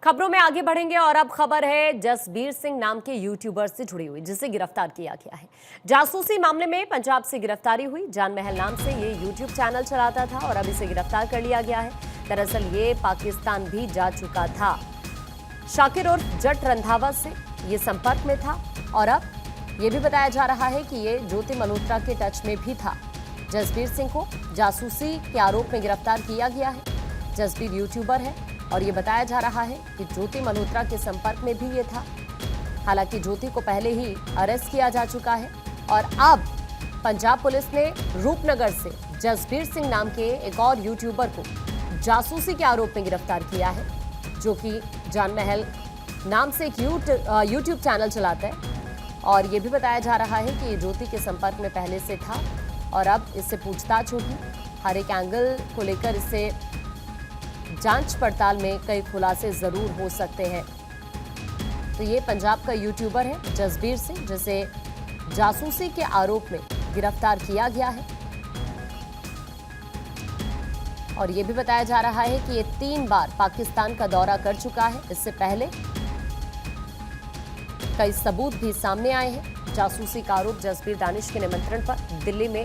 खबरों में आगे बढ़ेंगे और अब खबर है जसबीर सिंह नाम के यूट्यूबर से जुड़ी हुई, जिसे गिरफ्तार किया गया है। जासूसी मामले में पंजाब से गिरफ्तारी हुई। जान महल नाम से ये यूट्यूब चैनल चलाता था और अब इसे गिरफ्तार कर लिया गया है। दरअसल ये पाकिस्तान भी जा चुका था। शाकिर उर्फ जट रंधावा से ये संपर्क में था और अब ये भी बताया जा रहा है कि ये ज्योति मल्होत्रा के टच में भी था। जसबीर सिंह को जासूसी के आरोप में गिरफ्तार किया गया है। जसबीर यूट्यूबर है और ये बताया जा रहा है कि ज्योति मल्होत्रा के संपर्क में भी ये था। हालांकि ज्योति को पहले ही अरेस्ट किया जा चुका है और अब पंजाब पुलिस ने रूपनगर से जसबीर सिंह नाम के एक और यूट्यूबर को जासूसी के आरोप में गिरफ्तार किया है, जो कि जान महल नाम से एक यूट्यूब चैनल चलाता है। और ये भी बताया जा रहा है कि ये ज्योति के संपर्क में पहले से था और अब इससे पूछताछ होगी। हर एक एंगल को लेकर इससे जांच पड़ताल में कई खुलासे जरूर हो सकते हैं। तो ये पंजाब का यूट्यूबर है जसबीर सिंह, जिसे जासूसी के आरोप में गिरफ्तार किया गया है। और ये भी बताया जा रहा है कि ये 3 बार पाकिस्तान का दौरा कर चुका है। इससे पहले कई सबूत भी सामने आए हैं। जासूसी का आरोप जसबीर दानिश के निमंत्रण पर दिल्ली में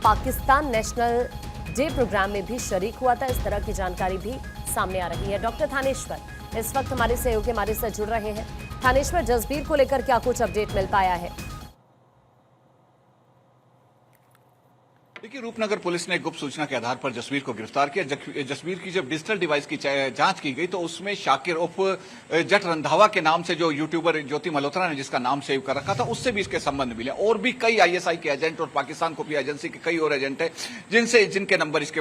पाकिस्तान नेशनल डे प्रोग्राम में भी शरीक हुआ था। इस तरह की जानकारी भी सामने आ रही है। डॉक्टर थानेश्वर इस वक्त हमारे सहयोगी हमारे साथ जुड़ रहे हैं। थानेश्वर, जसबीर को लेकर क्या कुछ अपडेट मिल पाया है? देखिए, रूपनगर पुलिस ने गुप्त सूचना के आधार पर जसबीर को गिरफ्तार किया। जसबीर की जब डिजिटल डिवाइस की जांच की गई तो उसमें शाकिर उर्फ जट रंधावा के नाम से जो यूट्यूबर ज्योति मल्होत्रा ने जिसका नाम सेव कर रखा था, उससे भी इसके संबंध मिले। और भी कई आईएसआई के एजेंट और पाकिस्तान खुफिया एजेंसी के कई और एजेंट है जिनके नंबर इसके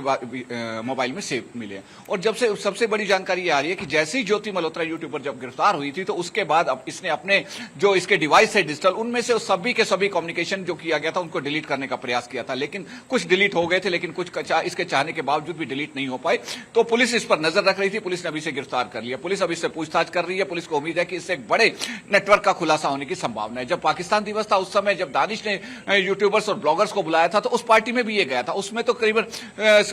मोबाइल में सेव मिले। और जब से सबसे बड़ी जानकारी ये आ रही है कि जैसे ही ज्योति मल्होत्रा यूट्यूबर जब गिरफ्तार हुई थी तो उसके बाद अब इसने अपने जो इसके डिवाइस है डिजिटल, उनमें से सभी के सभी कम्युनिकेशन जो किया गया था उनको डिलीट करने का प्रयास किया था। लेकिन कुछ डिलीट हो गए थे, लेकिन कुछ इसके चाहने के बावजूद भी डिलीट नहीं हो पाए। तो पुलिस इस पर नजर रख रही थी। पुलिस ने अभी इसे गिरफ्तार कर लिया। पुलिस अभी इससे पूछताछ कर रही है। पुलिस को उम्मीद है कि इससे एक बड़े नेटवर्क का खुलासा होने की संभावना है। जब पाकिस्तान दिवस था उस समय जब दानिश ने यूट्यूबर्स और ब्लॉगर्स को बुलाया था तो उस पार्टी में भी ये गया था। उसमें तो करीबन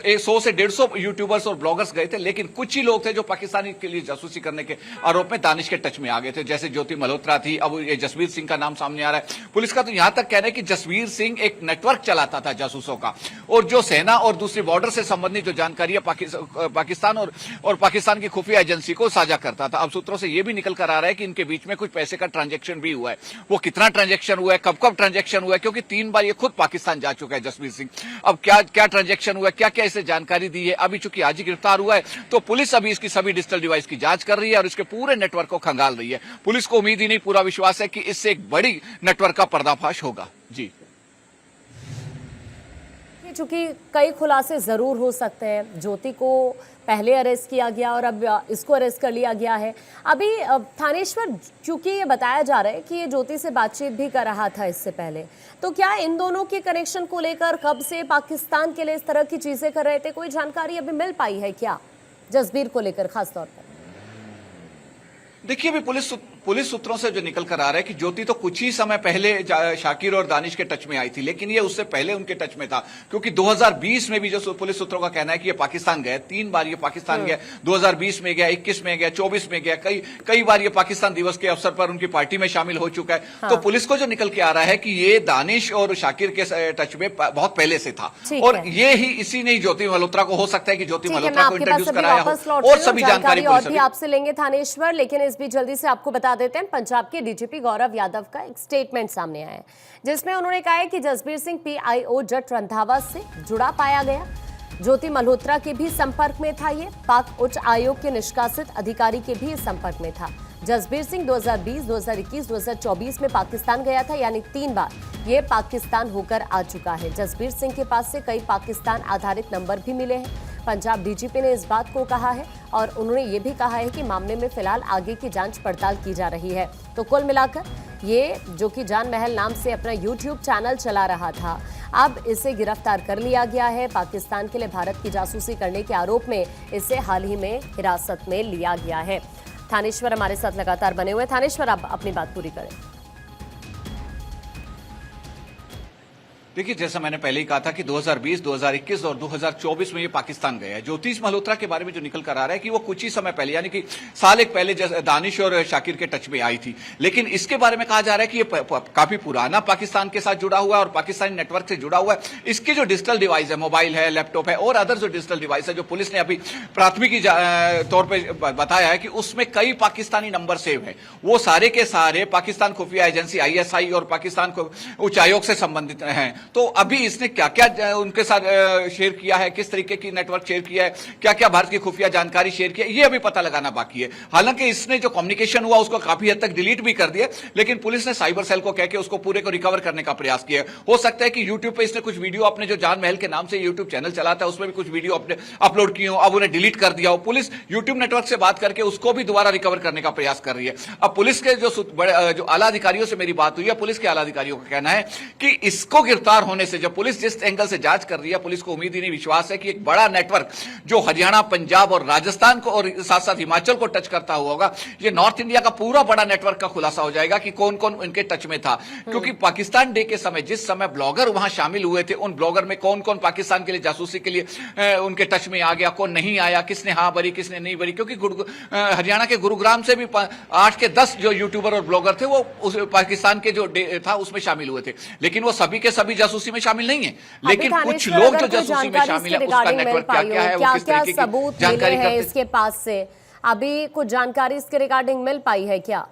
100 से 150 यूट्यूबर्स और ब्लॉगर्स गए थे, लेकिन कुछ ही लोग थे जो पाकिस्तानी के लिए जासूसी करने के आरोप में दानिश के टच में आ गए थे, जैसे ज्योति मल्होत्रा थी। अब ये जसबीर सिंह का नाम सामने आ रहा है। पुलिस का तो यहां तक कहना है कि जसबीर सिंह एक नेटवर्क चलाता था जासूसों का, और जो सेना और दूसरी बॉर्डर से संबंधित जो जानकारी है पाकिस्तान और पाकिस्तान की खुफिया एजेंसी को साझा करता था। अब सूत्रों से यह भी निकल कर आ रहा है कि इनके बीच में कुछ पैसे का ट्रांजैक्शन भी हुआ है। वो कितना ट्रांजैक्शन हुआ है, कब कब ट्रांजैक्शन हुआ है, क्योंकि 3 बार ये खुद पाकिस्तान जा चुका है जसबीर सिंह। अब क्या क्या ट्रांजैक्शन हुआ है, क्या क्या इसे जानकारी दी है, अभी चूंकि आज ही गिरफ्तार हुआ है तो पुलिस अभी इसकी सभी डिजिटल डिवाइस की जांच कर रही है और इसके पूरे नेटवर्क को खंगाल रही है। पुलिस को उम्मीद ही नहीं, पूरा विश्वास है कि इससे एक बड़ी नेटवर्क का पर्दाफाश होगा। जी, चूंकि कई खुलासे जरूर हो सकते हैं। ज्योति को पहले अरेस्ट किया गया और अब इसको अरेस्ट कर लिया गया है। अभी थानेश्वर, चूंकि ये बताया जा रहा है कि ये ज्योति से बातचीत भी कर रहा था इससे पहले, तो क्या इन दोनों के कनेक्शन को लेकर कब से पाकिस्तान के लिए इस तरह की चीजें कर रहे थे, कोई जानकारी अभी मिल पाई है क्या जसबीर को लेकर खासतौर पर? देखिए, अभी पुलिस सूत्रों से जो निकल कर आ रहा है कि ज्योति तो कुछ ही समय पहले शाकिर और दानिश के टच में आई थी, लेकिन ये उससे पहले उनके टच में था, क्योंकि 2020 में भी जो पुलिस सूत्रों का कहना है कि ये पाकिस्तान गए। 3 बार ये पाकिस्तान गया, 2020 में गया, 21 में गया, 24 में गया, कई बार ये पाकिस्तान दिवस के अवसर पर उनकी पार्टी में शामिल हो चुका है। तो पुलिस को जो निकल के आ रहा है कि ये दानिश और शाकिर के टच में बहुत पहले से था, और ये ही इसी ने ज्योति मल्होत्रा को, हो सकता है कि ज्योति मल्होत्रा को इंट्रोड्यूस कराया हो, और सभी जानकारी और भी आपसे लेंगे थानेश्वर। लेकिन इस बीच जल्दी से आपको बता देते हैं, पंजाब के डीजीपी गौरव यादव का एक स्टेटमेंट सामने आया है, जिसमें उन्होंने कहा है कि जसबीर सिंह पीआईओ जट रंधावा से जुड़ा पाया गया। ज्योति मल्होत्रा के भी संपर्क में था। ये पाक उच्च आयोग के निष्कासित अधिकारी के भी संपर्क में था। जसबीर सिंह 2020, 2021, 2024 में पाकिस्तान गया था, यानी 3 बार ये पाकिस्तान होकर आ चुका है। जसबीर सिंह के पास से कई पाकिस्तान आधारित नंबर भी मिले हैं। पंजाब डीजीपी ने इस बात को कहा है और उन्होंने ये भी कहा है कि मामले में फिलहाल आगे की जांच पड़ताल की जा रही है। तो कुल मिलाकर ये जो कि जान महल नाम से अपना यूट्यूब चैनल चला रहा था, अब इसे गिरफ्तार कर लिया गया है। पाकिस्तान के लिए भारत की जासूसी करने के आरोप में इसे हाल ही में हिरासत में लिया गया है। थानेश्वर हमारे साथ लगातार बने हुए। थानेश्वर, आप अपनी बात पूरी करें। देखिए, जैसा मैंने पहले ही कहा था कि 2020, 2021 और 2024 में ये पाकिस्तान गया है। ज्योतिष मल्होत्रा के बारे में जो निकल कर आ रहा है कि वो कुछ ही समय पहले, यानी कि साल एक पहले दानिश और शाकिर के टच में आई थी। लेकिन इसके बारे में कहा जा रहा है कि ये काफी पुराना पाकिस्तान के साथ जुड़ा हुआ है और पाकिस्तानी नेटवर्क से जुड़ा हुआ है। इसके जो डिजिटल डिवाइस है, मोबाइल है, लैपटॉप है और अदर जो डिजिटल डिवाइस है, जो पुलिस ने अभी प्राथमिकी तौर पर बताया है कि उसमें कई पाकिस्तानी नंबर सेव है। वो सारे के सारे पाकिस्तान खुफिया एजेंसी ISI और पाकिस्तान को उच्चायोग से संबंधित हैं। तो अभी इसने क्या क्या उनके साथ शेयर किया है, किस तरीके की नेटवर्क शेयर किया है, क्या क्या भारत की खुफिया जानकारी शेयर की है, ये अभी पता लगाना बाकी है। हालांकि इसने जो कम्युनिकेशन हुआ उसको काफी हद तक डिलीट भी कर दिया, लेकिन पुलिस ने साइबर सेल को कह के उसको पूरे को रिकवर करने का प्रयास किया। हो सकता है कि यूट्यूब पे इसने कुछ वीडियो, अपने जो जान महल के नाम से यूट्यूब चैनल चलाता है उसमें भी कुछ वीडियो अपने अपलोड किए हो, अब उन्हें डिलीट कर दिया हो। पुलिस यूट्यूब नेटवर्क से बात करके उसको भी दोबारा रिकवर करने का प्रयास कर रही है। अब पुलिस के जो आला अधिकारियों से मेरी बात हुई है, पुलिस के आला अधिकारियों का कहना है कि इसको गिरफ्तार होने से, जब पुलिस जिस एंगल से जांच कर रही है, पुलिस को उम्मीद ही नहीं, विश्वास है कि एक बड़ा नेटवर्क जो हरियाणा, पंजाब और राजस्थान को और साथ साथ हिमाचल को टच करता हुआ होगा, ये नॉर्थ इंडिया का पूरा बड़ा नेटवर्क का खुलासा हो जाएगा कि कौन कौन इनके टच में था। क्योंकि पाकिस्तान डे के समय जिस समय ब्लॉगर वहां शामिल हुए थे, उन ब्लॉगर में कौन कौन पाकिस्तान के लिए जासूसी के लिए उनके टच में आ गया, कौन नहीं आया, किसने हाँ भरी, किसने नहीं भरी। क्योंकि हरियाणा के गुरुग्राम से भी 8 के 10 जो यूट्यूबर और ब्लॉगर थे वो पाकिस्तान के जो था उसमें शामिल हुए थे, लेकिन वो सभी के सभी जासूसी में शामिल नहीं है। लेकिन कुछ लोग जो जासूसी में शामिल है, उसका नेटवर्क क्या क्या है, वो किस तरीके की जानकारी है इसके पास से, अभी कुछ जानकारी इसके रिगार्डिंग मिल पाई है क्या?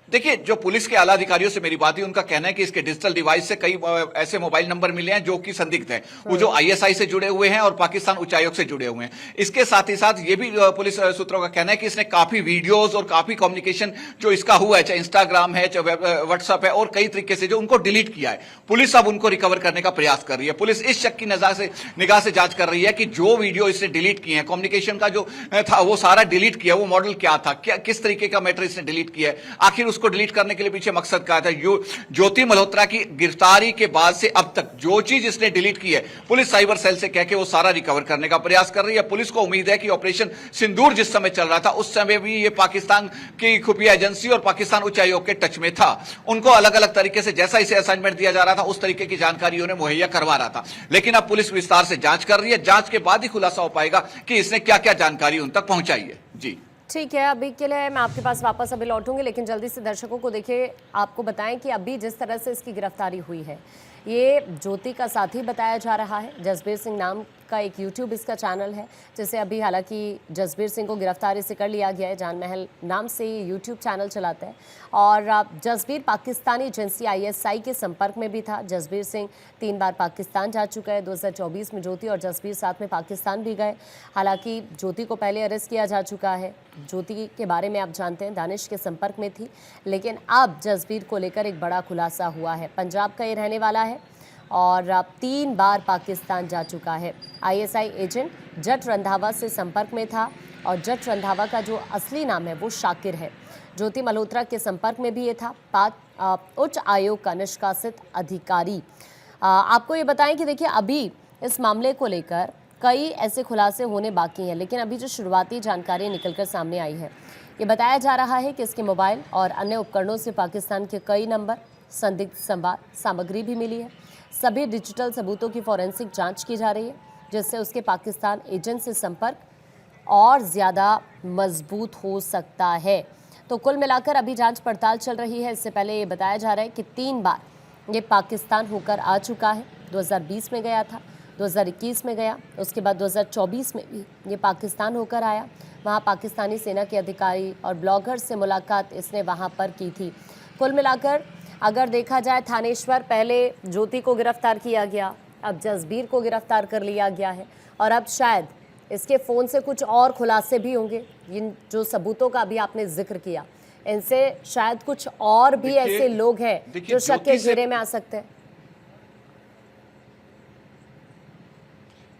देखिए, जो पुलिस के आला अधिकारियों से मेरी बात हुई, उनका कहना है कि इसके डिजिटल डिवाइस से कई ऐसे मोबाइल नंबर मिले हैं जो कि संदिग्ध हैं, वो जो ISI से जुड़े हुए हैं और पाकिस्तान उच्चायोग से जुड़े हुए हैं। इसके साथ ही साथ ये भी पुलिस सूत्रों का कहना है कि इसने काफी वीडियोस और काफी कम्युनिकेशन जो इसका हुआ है, चाहे इंस्टाग्राम है, चाहे व्हाट्सएप है और कई तरीके से, जो उनको डिलीट किया है, पुलिस अब उनको रिकवर करने का प्रयास कर रही है। पुलिस इस शक की निगाह से जांच कर रही है कि जो वीडियो इसने डिलीट किए हैं, कम्युनिकेशन का जो था वो सारा डिलीट किया, वो मॉडल क्या था, किस तरीके का मैटर इसने डिलीट किया है, आखिर उसको डिलीट करने के लिए पीछे मकसद क्या था। ज्योति मल्होत्रा की गिरफ्तारी के बाद से अब तक जो चीज इसने डिलीट की है, पुलिस साइबर सेल से कह के वो सारा रिकवर करने का प्रयास कर रही है। पुलिस को उम्मीद है कि ऑपरेशन सिंदूर जिस समय चल रहा था, उस समय भी ये पाकिस्तान की खुफिया एजेंसी और पाकिस्तान उच्चायोग के टच में था। उनको अलग अलग तरीके से जैसा इसे असाइनमेंट दिया जा रहा था, उस तरीके की जानकारी उन्हें मुहैया करवा रहा था। लेकिन अब पुलिस विस्तार से जांच कर रही है, जांच के बाद ही खुलासा हो पाएगा कि इसने क्या क्या जानकारी उन तक पहुंचाई है। जी ठीक है, अभी के लिए मैं आपके पास वापस अभी लौटूंगी, लेकिन जल्दी से दर्शकों को देखिए आपको बताएं कि अभी जिस तरह से इसकी गिरफ्तारी हुई है, ये ज्योति का साथी बताया जा रहा है। जसबीर सिंह नाम का एक यूट्यूब इसका चैनल है, जिसे अभी हालांकि जसबीर सिंह को गिरफ्तारी से कर लिया गया है। जान महल नाम से ये यूट्यूब चैनल चलाता है और जसबीर पाकिस्तानी एजेंसी ISI के संपर्क में भी था। जसबीर सिंह 3 बार पाकिस्तान जा चुका है। 2024 में ज्योति और जसबीर साथ में पाकिस्तान भी गए। हालांकि ज्योति को पहले अरेस्ट किया जा चुका है। ज्योति के बारे में आप जानते हैं, दानिश के संपर्क में थी, लेकिन अब जसबीर को लेकर एक बड़ा खुलासा हुआ है। पंजाब का ये रहने वाला है और 3 बार पाकिस्तान जा चुका है। ISI एजेंट जट रंधावा से संपर्क में था और जट रंधावा का जो असली नाम है वो शाकिर है। ज्योति मल्होत्रा के संपर्क में भी ये था, उच्च आयोग का निष्कासित अधिकारी। आपको ये बताएं कि देखिए अभी इस मामले को लेकर कई ऐसे खुलासे होने बाकी हैं, लेकिन अभी जो शुरुआती जानकारी निकलकर सामने आई है, ये बताया जा रहा है कि इसके मोबाइल और अन्य उपकरणों से पाकिस्तान के कई नंबर, संदिग्ध सामग्री भी मिली है। सभी डिजिटल सबूतों की फॉरेंसिक जांच की जा रही है, जिससे उसके पाकिस्तान एजेंट से संपर्क और ज़्यादा मजबूत हो सकता है। तो कुल मिलाकर अभी जांच पड़ताल चल रही है। इससे पहले ये बताया जा रहा है कि 3 बार ये पाकिस्तान होकर आ चुका है। 2020 में गया था, 2021 में गया, उसके बाद 2024 में भी ये पाकिस्तान होकर आया। वहाँ पाकिस्तानी सेना के अधिकारी और ब्लॉगर से मुलाकात इसने वहाँ पर की थी। कुल मिलाकर अगर देखा जाए, थानेश्वर पहले ज्योति को गिरफ्तार किया गया, अब जसबीर को गिरफ्तार कर लिया गया है और अब शायद इसके फ़ोन से कुछ और खुलासे भी होंगे। इन जो सबूतों का अभी आपने जिक्र किया, इनसे शायद कुछ और भी ऐसे लोग हैं जो शक के घेरे में आ सकते हैं।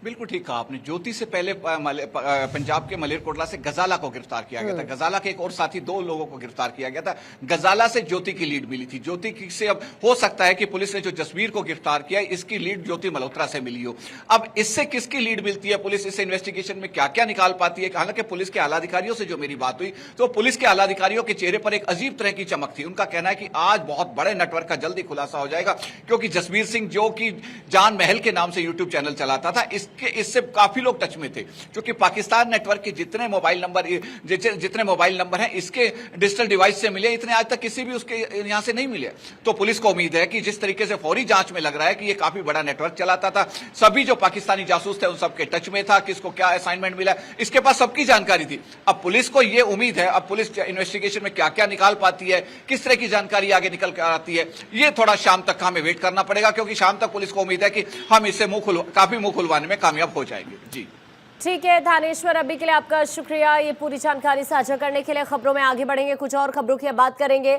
बिल्कुल ठीक कहा आपने। ज्योति से पहले पंजाब के मलेरकोटला से गजाला को गिरफ्तार किया गया था। गजाला के एक और साथी 2 लोगों को गिरफ्तार किया गया था। गजाला से ज्योति की लीड मिली थी। ज्योति से अब हो सकता है कि पुलिस ने जो जसबीर को गिरफ्तार किया है, इसकी लीड ज्योति मल्होत्रा से मिली हो। अब इससे किसकी लीड मिलती है, पुलिस इससे इन्वेस्टिगेशन में क्या क्या निकाल पाती है। हालांकि पुलिस के आला अधिकारियों से जो मेरी बात हुई, तो पुलिस के आला अधिकारियों के चेहरे पर एक अजीब तरह की चमक थी। उनका कहना है कि आज बहुत बड़े नेटवर्क का जल्दी खुलासा हो जाएगा, क्योंकि जसबीर सिंह जो कि जान महल के नाम से यूट्यूब चैनल चलाता था, इससे काफी लोग टच में थे, क्योंकि पाकिस्तान नेटवर्क के जितने मोबाइल नंबर हैं इसके डिजिटल डिवाइस से मिले, इतने आज तक किसी भी उसके यहां से नहीं मिले। तो पुलिस को उम्मीद है कि जिस तरीके से फौरी जांच में लग रहा है कि ये काफी बड़ा नेटवर्क चलाता था, सभी जो पाकिस्तानी जासूस थे उन सबके टच में था, किसको क्या असाइनमेंट मिला, इसके पास सबकी जानकारी थी। अब पुलिस को यह उम्मीद है, अब पुलिस इन्वेस्टिगेशन में क्या क्या निकाल पाती है, किस तरह की जानकारी आगे निकल कर आती है, ये थोड़ा शाम तक हमें वेट करना पड़ेगा, क्योंकि शाम तक पुलिस को उम्मीद है कि हम इससे काफी मुंह खुलवाने में कामयाब हो जाएंगे। जी ठीक है थानेश्वर, अभी के लिए आपका शुक्रिया ये पूरी जानकारी साझा करने के लिए। खबरों में आगे बढ़ेंगे, कुछ और खबरों की अब बात करेंगे।